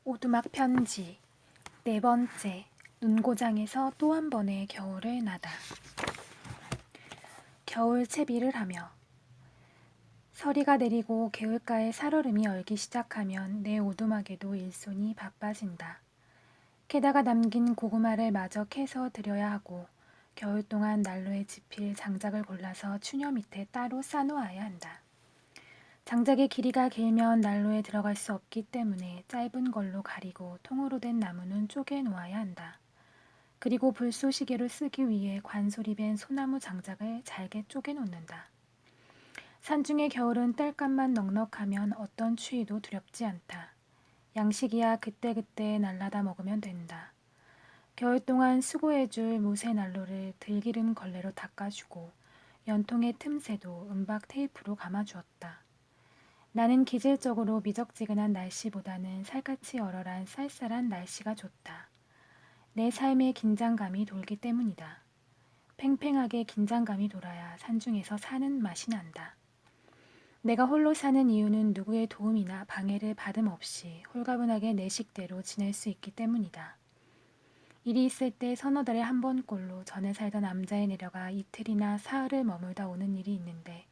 오두막 편지 네 번째. 눈고장에서 또 한 번의 겨울을 나다. 겨울 채비를 하며 서리가 내리고 개울가에 살얼음이 얼기 시작하면 내 오두막에도 일손이 바빠진다. 캐다가 남긴 고구마를 마저 캐서 드려야 하고 겨울 동안 난로에 지필 장작을 골라서 추녀 밑에 따로 싸놓아야 한다. 장작의 길이가 길면 난로에 들어갈 수 없기 때문에 짧은 걸로 가리고 통으로 된 나무는 쪼개 놓아야 한다. 그리고 불쏘시개로 쓰기 위해 관소리 밴 소나무 장작을 잘게 쪼개 놓는다. 산중의 겨울은 땔감만 넉넉하면 어떤 추위도 두렵지 않다. 양식이야 그때그때 날라다 먹으면 된다. 겨울 동안 수고해줄 무쇠 난로를 들기름 걸레로 닦아주고 연통의 틈새도 은박 테이프로 감아주었다. 나는 기질적으로 미적지근한 날씨보다는 살갗이 얼얼한 쌀쌀한 날씨가 좋다. 내 삶에 긴장감이 돌기 때문이다. 팽팽하게 긴장감이 돌아야 산중에서 사는 맛이 난다. 내가 홀로 사는 이유는 누구의 도움이나 방해를 받음 없이 홀가분하게 내 식대로 지낼 수 있기 때문이다. 일이 있을 때 서너 달에 한 번꼴로 전에 살던 남자에 내려가 이틀이나 사흘을 머물다 오는 일이 있는데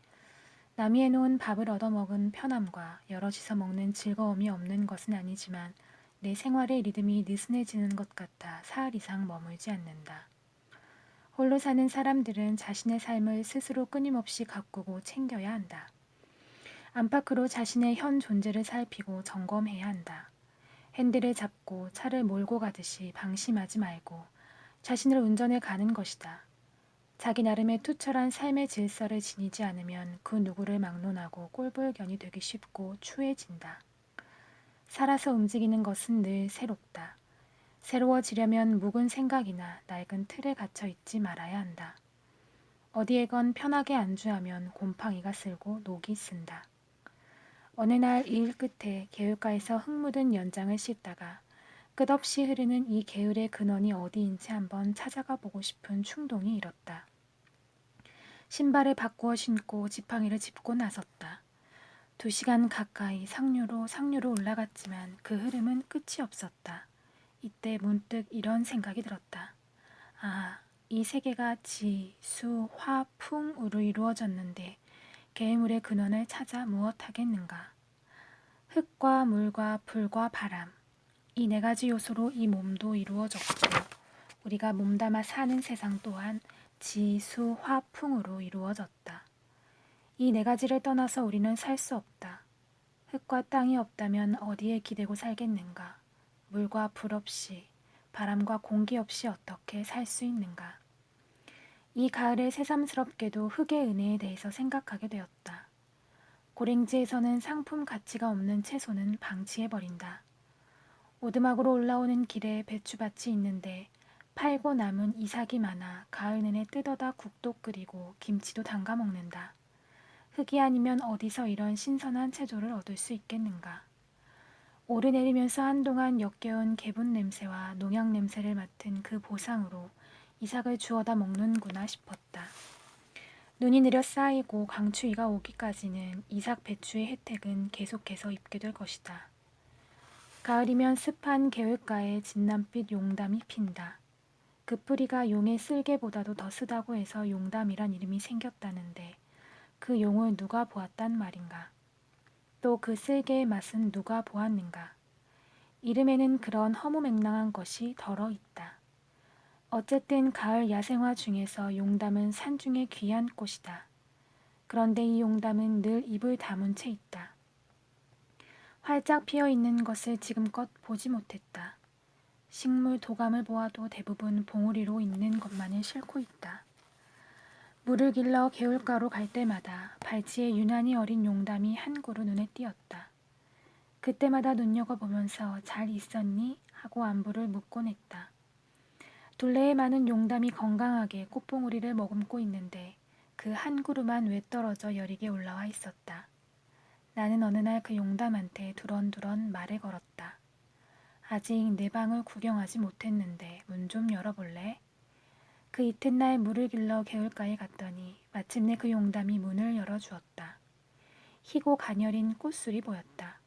남이 해놓은 밥을 얻어먹은 편함과 여럿이서 먹는 즐거움이 없는 것은 아니지만 내 생활의 리듬이 느슨해지는 것 같아 사흘 이상 머물지 않는다. 홀로 사는 사람들은 자신의 삶을 스스로 끊임없이 가꾸고 챙겨야 한다. 안팎으로 자신의 현 존재를 살피고 점검해야 한다. 핸들을 잡고 차를 몰고 가듯이 방심하지 말고 자신을 운전해 가는 것이다. 자기 나름의 투철한 삶의 질서를 지니지 않으면 그 누구를 막론하고 꼴불견이 되기 쉽고 추해진다. 살아서 움직이는 것은 늘 새롭다. 새로워지려면 묵은 생각이나 낡은 틀에 갇혀 있지 말아야 한다. 어디에건 편하게 안주하면 곰팡이가 쓸고 녹이 쓴다. 어느 날 일 끝에 개울가에서 흙 묻은 연장을 씻다가 끝없이 흐르는 이 개울의 근원이 어디인지 한번 찾아가 보고 싶은 충동이 일었다. 신발을 바꾸어 신고 지팡이를 짚고 나섰다. 2시간 가까이 상류로 올라갔지만 그 흐름은 끝이 없었다. 이때 문득 이런 생각이 들었다. 아, 이 세계가 지, 수, 화, 풍으로 이루어졌는데 개울의 근원을 찾아 무엇하겠는가. 흙과 물과 불과 바람, 이 네 가지 요소로 이 몸도 이루어졌고 우리가 몸담아 사는 세상 또한 지, 수, 화, 풍으로 이루어졌다. 이 네 가지를 떠나서 우리는 살 수 없다. 흙과 땅이 없다면 어디에 기대고 살겠는가? 물과 불 없이, 바람과 공기 없이 어떻게 살 수 있는가? 이 가을에 새삼스럽게도 흙의 은혜에 대해서 생각하게 되었다. 고랭지에서는 상품 가치가 없는 채소는 방치해버린다. 오두막으로 올라오는 길에 배추밭이 있는데 팔고 남은 이삭이 많아 가을 내내 뜯어다 국도 끓이고 김치도 담가 먹는다. 흙이 아니면 어디서 이런 신선한 채소를 얻을 수 있겠는가. 오르내리면서 한동안 역겨운 개분 냄새와 농약 냄새를 맡은 그 보상으로 이삭을 주워다 먹는구나 싶었다. 눈이 느려 쌓이고 강추위가 오기까지는 이삭 배추의 혜택은 계속해서 입게 될 것이다. 가을이면 습한 개울가에 진남빛 용담이 핀다. 그 뿌리가 용의 쓸개보다도 더 쓰다고 해서 용담이란 이름이 생겼다는데 그 용을 누가 보았단 말인가. 또 그 쓸개의 맛은 누가 보았는가. 이름에는 그런 허무맹랑한 것이 덜어 있다. 어쨌든 가을 야생화 중에서 용담은 산중의 귀한 꽃이다. 그런데 이 용담은 늘 입을 다문 채 있다. 활짝 피어있는 것을 지금껏 보지 못했다. 식물 도감을 보아도 대부분 봉우리로 있는 것만을 싣고 있다. 물을 길러 개울가로 갈 때마다 발치에 유난히 어린 용담이 한 그루 눈에 띄었다. 그때마다 눈여겨보면서 잘 있었니? 하고 안부를 묻곤 했다. 둘레에 많은 용담이 건강하게 꽃봉우리를 머금고 있는데 그 한 그루만 외떨어져 여리게 올라와 있었다. 나는 어느 날 그 용담한테 두런두런 말을 걸었다. 아직 내 방을 구경하지 못했는데 문 좀 열어볼래? 그 이튿날 물을 길러 개울가에 갔더니 마침내 그 용담이 문을 열어주었다. 희고 가녀린 꽃술이 보였다.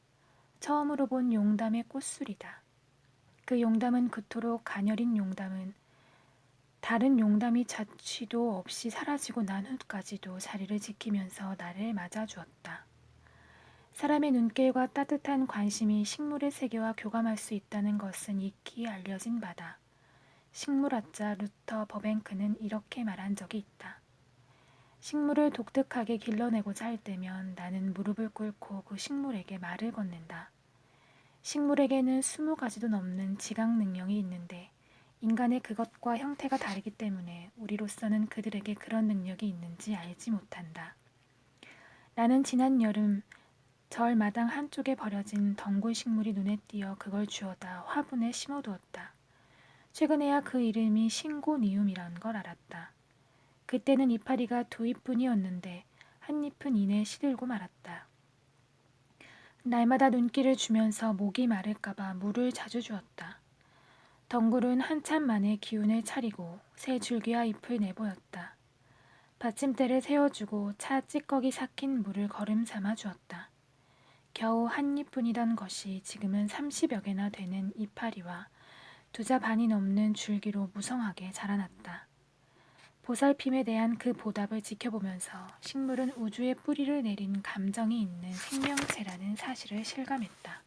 처음으로 본 용담의 꽃술이다. 그 용담은 그토록 가녀린 용담은 다른 용담이 자취도 없이 사라지고 난 후까지도 자리를 지키면서 나를 맞아주었다. 사람의 눈길과 따뜻한 관심이 식물의 세계와 교감할 수 있다는 것은 익히 알려진 바다. 식물학자 루터 버뱅크는 이렇게 말한 적이 있다. 식물을 독특하게 길러내고자 할 때면 나는 무릎을 꿇고 그 식물에게 말을 건넨다. 식물에게는 20가지도 넘는 지각 능력이 있는데 인간의 그것과 형태가 다르기 때문에 우리로서는 그들에게 그런 능력이 있는지 알지 못한다. 나는 지난 여름 절 마당 한쪽에 버려진 덩굴 식물이 눈에 띄어 그걸 주워다 화분에 심어두었다. 최근에야 그 이름이 신고니움이란 걸 알았다. 그때는 이파리가 2잎뿐이었는데 한 잎은 이내 시들고 말았다. 날마다 눈길을 주면서 목이 마를까봐 물을 자주 주었다. 덩굴은 한참 만에 기운을 차리고 새 줄기와 잎을 내보였다. 받침대를 세워주고 차 찌꺼기 삭힌 물을 거름 삼아 주었다. 겨우 한 잎뿐이던 것이 지금은 30여 개나 되는 이파리와 2자 반이 넘는 줄기로 무성하게 자라났다. 보살핌에 대한 그 보답을 지켜보면서 식물은 우주의 뿌리를 내린 감정이 있는 생명체라는 사실을 실감했다.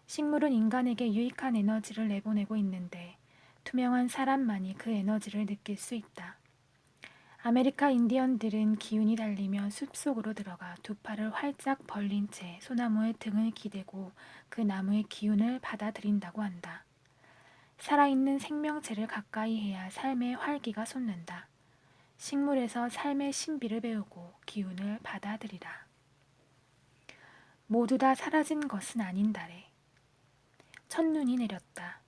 식물은 인간에게 유익한 에너지를 내보내고 있는데 투명한 사람만이 그 에너지를 느낄 수 있다. 아메리카 인디언들은 기운이 달리면 숲속으로 들어가 2팔을 활짝 벌린 채 소나무의 등을 기대고 그 나무의 기운을 받아들인다고 한다. 살아있는 생명체를 가까이 해야 삶의 활기가 솟는다. 식물에서 삶의 신비를 배우고 기운을 받아들이라. 모두 다 사라진 것은 아닌다래. 첫눈이 내렸다.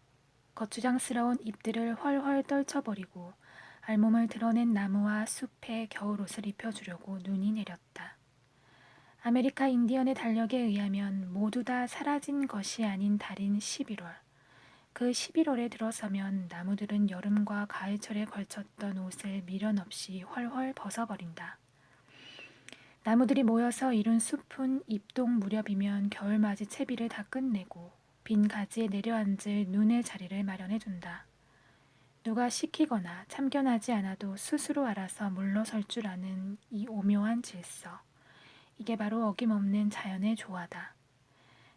거추장스러운 잎들을 헐헐 떨쳐버리고 알몸을 드러낸 나무와 숲에 겨울옷을 입혀주려고 눈이 내렸다. 아메리카 인디언의 달력에 의하면 모두 다 사라진 것이 아닌 달인 11월. 그 11월에 들어서면 나무들은 여름과 가을철에 걸쳤던 옷을 미련 없이 헐헐 벗어버린다. 나무들이 모여서 이룬 숲은 입동 무렵이면 겨울맞이 채비를 다 끝내고 빈 가지에 내려앉을 눈의 자리를 마련해준다. 누가 시키거나 참견하지 않아도 스스로 알아서 물러설 줄 아는 이 오묘한 질서. 이게 바로 어김없는 자연의 조화다.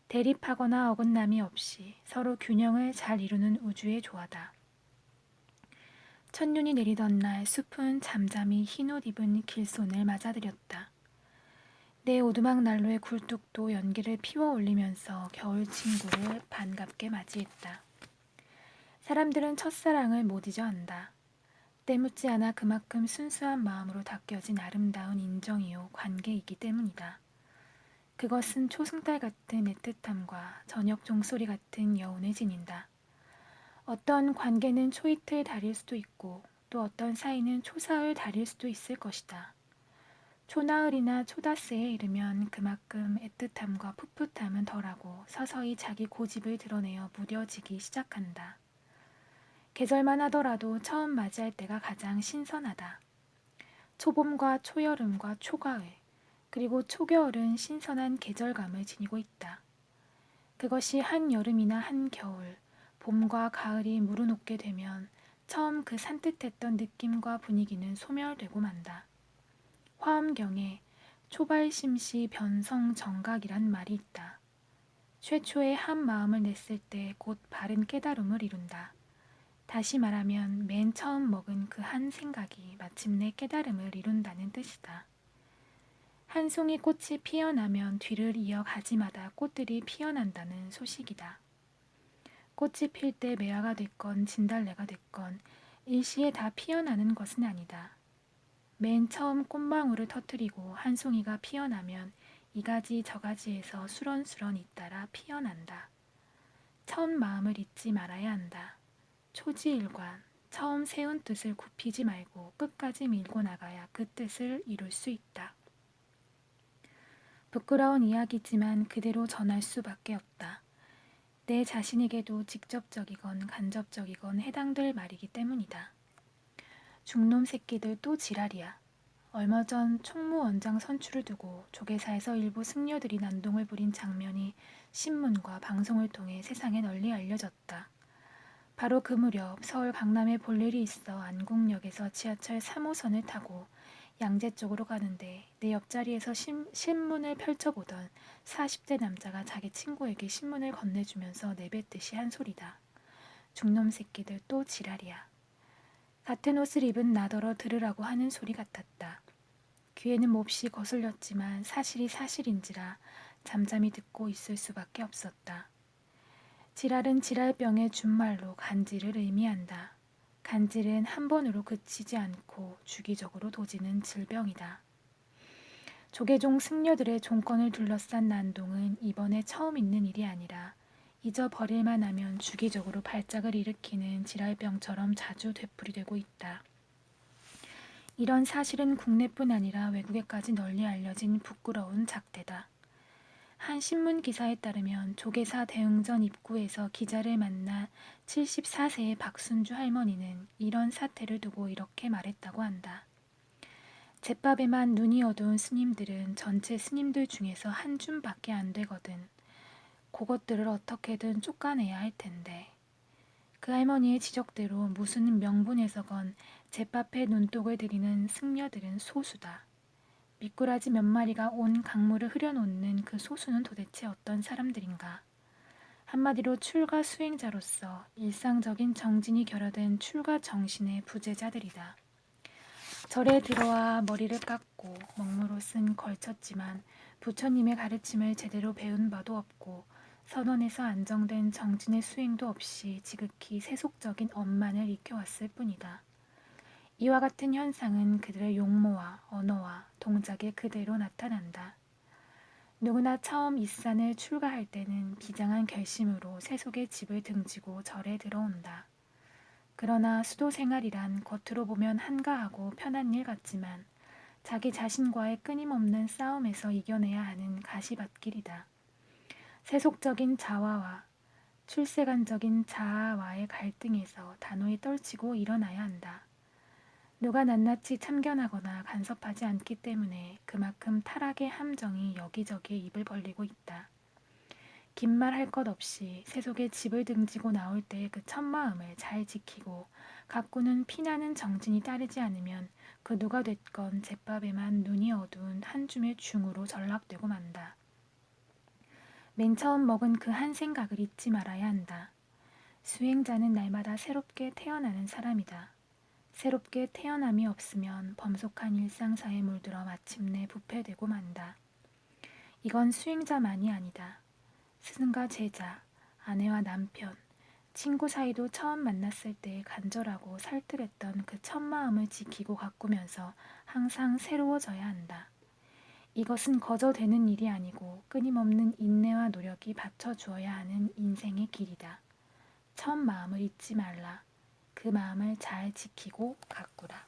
대립하거나 어긋남이 없이 서로 균형을 잘 이루는 우주의 조화다. 첫눈이 내리던 날 숲은 잠잠히 흰옷 입은 길손을 맞아들였다. 내 오두막 난로의 굴뚝도 연기를 피워 올리면서 겨울 친구를 반갑게 맞이했다. 사람들은 첫사랑을 못 잊어 한다. 때묻지 않아 그만큼 순수한 마음으로 닦여진 아름다운 인정이요 관계이기 때문이다. 그것은 초승달 같은 애틋함과 저녁 종소리 같은 여운을 지닌다. 어떤 관계는 초이틀 달일 수도 있고 또 어떤 사이는 초사흘 달일 수도 있을 것이다. 초나흘이나 초닷새에 이르면 그만큼 애틋함과 풋풋함은 덜하고 서서히 자기 고집을 드러내어 무뎌지기 시작한다. 계절만 하더라도 처음 맞이할 때가 가장 신선하다. 초봄과 초여름과 초가을, 그리고 초겨울은 신선한 계절감을 지니고 있다. 그것이 한여름이나 한겨울, 봄과 가을이 무르녹게 되면 처음 그 산뜻했던 느낌과 분위기는 소멸되고 만다. 화엄경에 초발심시 변성정각이란 말이 있다. 최초의 한 마음을 냈을 때 곧 바른 깨달음을 이룬다. 다시 말하면 맨 처음 먹은 그 한 생각이 마침내 깨달음을 이룬다는 뜻이다. 한 송이 꽃이 피어나면 뒤를 이어 가지마다 꽃들이 피어난다는 소식이다. 꽃이 필 때 매화가 됐건 진달래가 됐건 일시에 다 피어나는 것은 아니다. 맨 처음 꽃망울을 터뜨리고 한 송이가 피어나면 이 가지 저 가지에서 수런수런 잇따라 피어난다. 첫 마음을 잊지 말아야 한다. 초지일관, 처음 세운 뜻을 굽히지 말고 끝까지 밀고 나가야 그 뜻을 이룰 수 있다. 부끄러운 이야기지만 그대로 전할 수밖에 없다. 내 자신에게도 직접적이건 간접적이건 해당될 말이기 때문이다. 중놈 새끼들 또 지랄이야. 얼마 전 총무원장 선출을 두고 조계사에서 일부 승려들이 난동을 부린 장면이 신문과 방송을 통해 세상에 널리 알려졌다. 바로 그 무렵 서울 강남에 볼 일이 있어 안국역에서 지하철 3호선을 타고 양재 쪽으로 가는데 내 옆자리에서 신문을 펼쳐보던 40대 남자가 자기 친구에게 신문을 건네주면서 내뱉듯이 한 소리다. 중놈 새끼들 또 지랄이야. 같은 옷을 입은 나더러 들으라고 하는 소리 같았다. 귀에는 몹시 거슬렸지만 사실이 사실인지라 잠잠히 듣고 있을 수밖에 없었다. 지랄은 지랄병의 준말로 간질을 의미한다. 간질은 한 번으로 그치지 않고 주기적으로 도지는 질병이다. 조계종 승려들의 종권을 둘러싼 난동은 이번에 처음 있는 일이 아니라 잊어버릴만 하면 주기적으로 발작을 일으키는 지랄병처럼 자주 되풀이되고 있다. 이런 사실은 국내뿐 아니라 외국에까지 널리 알려진 부끄러운 작태다. 한 신문 기사에 따르면 조계사 대흥전 입구에서 기자를 만나 74세의 박순주 할머니는 이런 사태를 두고 이렇게 말했다고 한다. 제밥에만 눈이 어두운 스님들은 전체 스님들 중에서 한 줌밖에 안 되거든. 그것들을 어떻게든 쫓아내야 할 텐데. 그 할머니의 지적대로 무슨 명분에서건 제밥에 눈독을 들이는 승려들은 소수다. 미꾸라지 몇 마리가 온 강물을 흐려놓는 그 소수는 도대체 어떤 사람들인가? 한마디로 출가 수행자로서 일상적인 정진이 결여된 출가 정신의 부재자들이다. 절에 들어와 머리를 깎고 먹물옷은 걸쳤지만 부처님의 가르침을 제대로 배운 바도 없고 선원에서 안정된 정진의 수행도 없이 지극히 세속적인 업만을 익혀왔을 뿐이다. 이와 같은 현상은 그들의 용모와 언어와 동작에 그대로 나타난다. 누구나 처음 이산을 출가할 때는 비장한 결심으로 세속의 집을 등지고 절에 들어온다. 그러나 수도 생활이란 겉으로 보면 한가하고 편한 일 같지만 자기 자신과의 끊임없는 싸움에서 이겨내야 하는 가시밭길이다. 세속적인 자화와 출세관적인 자아와의 갈등에서 단호히 떨치고 일어나야 한다. 누가 낱낱이 참견하거나 간섭하지 않기 때문에 그만큼 타락의 함정이 여기저기에 입을 벌리고 있다. 긴 말 할 것 없이 세속의 집을 등지고 나올 때의 그 첫마음을 잘 지키고 가꾸는 피나는 정진이 따르지 않으면 그 누가 됐건 제밥에만 눈이 어두운 한 줌의 중으로 전락되고 만다. 맨 처음 먹은 그 한 생각을 잊지 말아야 한다. 수행자는 날마다 새롭게 태어나는 사람이다. 새롭게 태어남이 없으면 범속한 일상사에 물들어 마침내 부패되고 만다. 이건 수행자만이 아니다. 스승과 제자, 아내와 남편, 친구 사이도 처음 만났을 때 간절하고 살뜰했던 그 첫 마음을 지키고 가꾸면서 항상 새로워져야 한다. 이것은 거저 되는 일이 아니고 끊임없는 인내와 노력이 받쳐주어야 하는 인생의 길이다. 첫 마음을 잊지 말라. 그 마음을 잘 지키고 가꾸라.